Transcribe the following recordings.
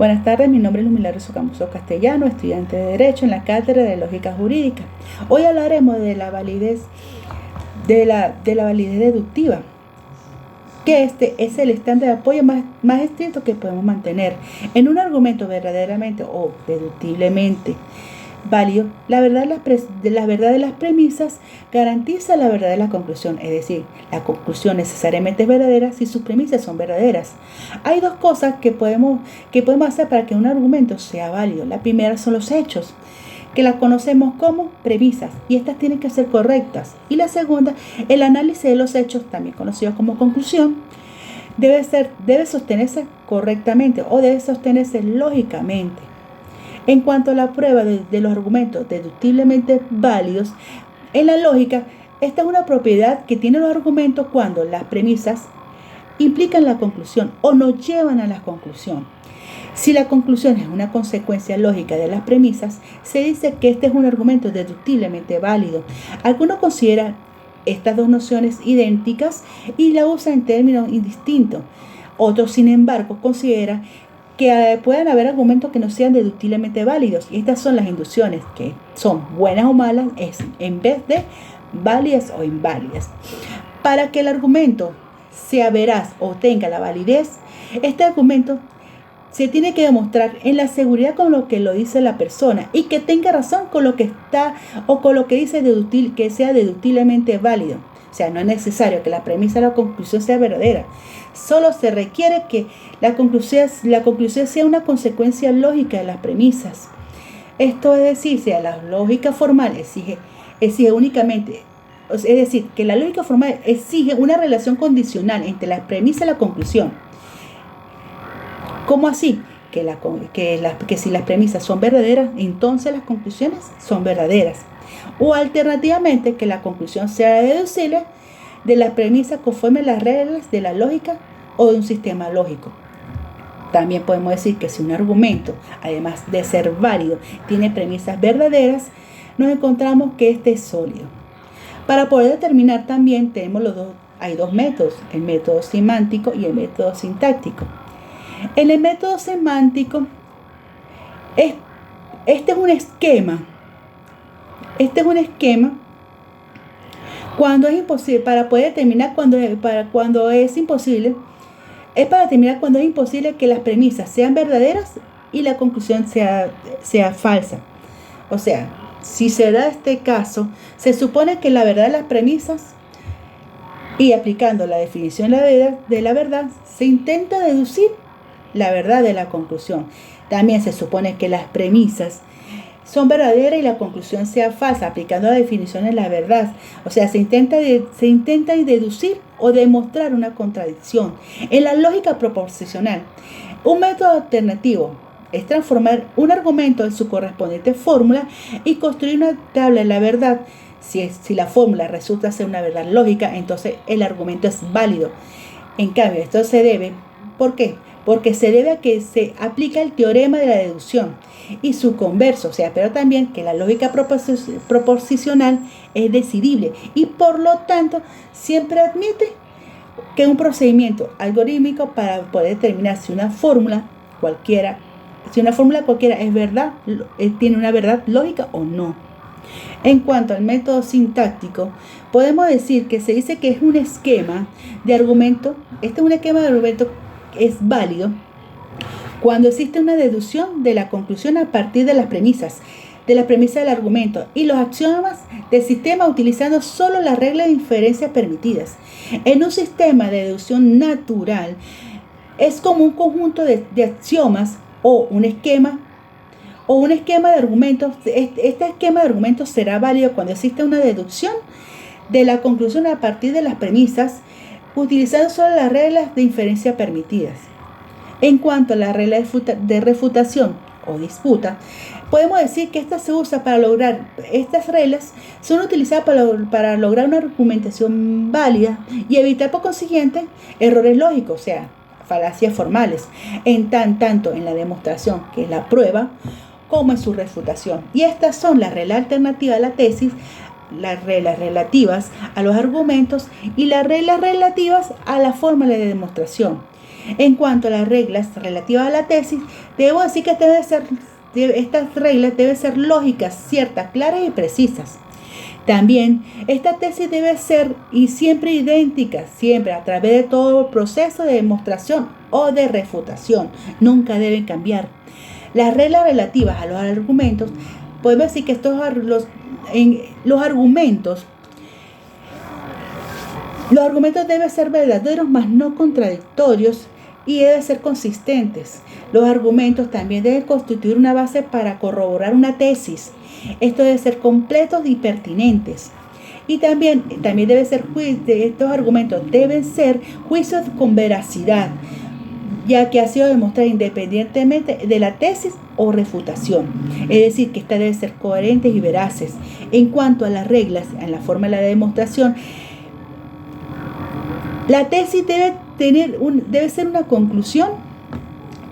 Buenas tardes, mi nombre es Luz Milagros Socamuso Castellano, estudiante de Derecho en la Cátedra de Lógica Jurídica. Hoy hablaremos de la validez deductiva, que este es el estándar de apoyo más estricto que podemos mantener. En un argumento verdaderamente o deductiblemente válido, la verdad de las premisas garantiza la verdad de la conclusión, es decir, la conclusión necesariamente es verdadera si sus premisas son verdaderas. Hay dos cosas que podemos hacer para que un argumento sea válido. La primera son los hechos, que las conocemos como premisas, y estas tienen que ser correctas. Y la segunda, el análisis de los hechos, también conocido como conclusión, debe sostenerse correctamente o debe sostenerse lógicamente. En cuanto a la prueba de los argumentos deductiblemente válidos, en la lógica, esta es una propiedad que tienen los argumentos cuando las premisas implican la conclusión o nos llevan a la conclusión. Si la conclusión es una consecuencia lógica de las premisas, se dice que este es un argumento deductiblemente válido. Algunos consideran estas dos nociones idénticas y la usan en términos indistintos. Otros, sin embargo, consideran que puedan haber argumentos que no sean deductiblemente válidos, y estas son las inducciones, que son buenas o malas en vez de válidas o inválidas. Para que el argumento sea veraz o tenga la validez, este argumento se tiene que demostrar en la seguridad con lo que lo dice la persona y que tenga razón con lo que está o con lo que dice que sea deductiblemente válido. O sea, no es necesario que la premisa de la conclusión sea verdadera. Solo se requiere que la conclusión sea una consecuencia lógica de las premisas. Esto es decir, si la lógica formal exige únicamente, es decir, que la lógica formal exige una relación condicional entre la premisa y la conclusión. ¿Cómo así? Que si las premisas son verdaderas, entonces las conclusiones son verdaderas. O alternativamente, que la conclusión sea deducible de las premisas conforme a las reglas de la lógica o de un sistema lógico. También podemos decir que si un argumento, además de ser válido, tiene premisas verdaderas, nos encontramos que este es sólido. Para poder determinar también hay dos métodos, el método semántico y el método sintáctico. En el método semántico, este es un esquema. Cuando es imposible, para determinar cuando es imposible que las premisas sean verdaderas y la conclusión sea falsa. O sea, si se da este caso, se supone que la verdad de las premisas, y aplicando la definición de la verdad, se intenta deducir la verdad de la conclusión. También se supone que las premisas son verdaderas y la conclusión sea falsa, aplicando la definición de la verdad. O sea, se intenta deducir o demostrar una contradicción. En la lógica proposicional, un método alternativo es transformar un argumento en su correspondiente fórmula y construir una tabla de la verdad. Si la fórmula resulta ser una verdad lógica, entonces el argumento es válido. En cambio, esto se debe, ¿por qué? Porque se debe a que se aplica el teorema de la deducción y su converso, o sea, pero también que la lógica proposicional es decidible y por lo tanto siempre admite que un procedimiento algorítmico para poder determinar si una fórmula cualquiera es verdad, tiene una verdad lógica o no. En cuanto al método sintáctico, podemos decir que se dice que es un esquema de argumento. Este es un esquema de argumento es válido cuando existe una deducción de la conclusión a partir de las premisas del argumento y los axiomas del sistema utilizando solo las reglas de inferencia permitidas. En un sistema de deducción natural es como un conjunto de axiomas o un esquema de argumentos. Este esquema de argumentos será válido cuando existe una deducción de la conclusión a partir de las premisas utilizando solo las reglas de inferencia permitidas. En cuanto a la regla de refutación o disputa, podemos decir que estas reglas son utilizadas para lograr una argumentación válida y evitar por consiguiente errores lógicos, o sea, falacias formales, tanto en la demostración, que es la prueba, como en su refutación. Y estas son las reglas alternativas a la tesis, las reglas relativas a los argumentos y las reglas relativas a la fórmula de demostración. En cuanto a las reglas relativas a la tesis, debo decir que estas reglas deben ser lógicas, ciertas, claras y precisas. También, esta tesis debe ser y siempre idéntica, siempre a través de todo el proceso de demostración o de refutación. Nunca deben cambiar. Las reglas relativas a los argumentos, podemos decir que los argumentos deben ser verdaderos, mas no contradictorios, y deben ser consistentes. Los argumentos también deben constituir una base para corroborar una tesis. Esto debe ser completos y pertinentes. Y también debe ser estos argumentos deben ser juicios con veracidad, ya que ha sido demostrado independientemente de la tesis o refutación. Es decir, que estas deben ser coherentes y veraces. En cuanto a las reglas, en la forma de la demostración, la tesis debe ser una conclusión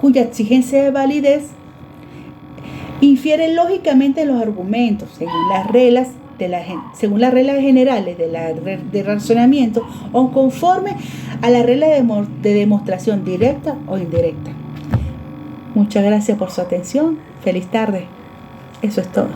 cuya exigencia de validez infiere lógicamente los argumentos según las reglas generales de razonamiento o conforme a la regla de demostración directa o indirecta. Muchas gracias por su atención. Feliz tarde. Eso es todo.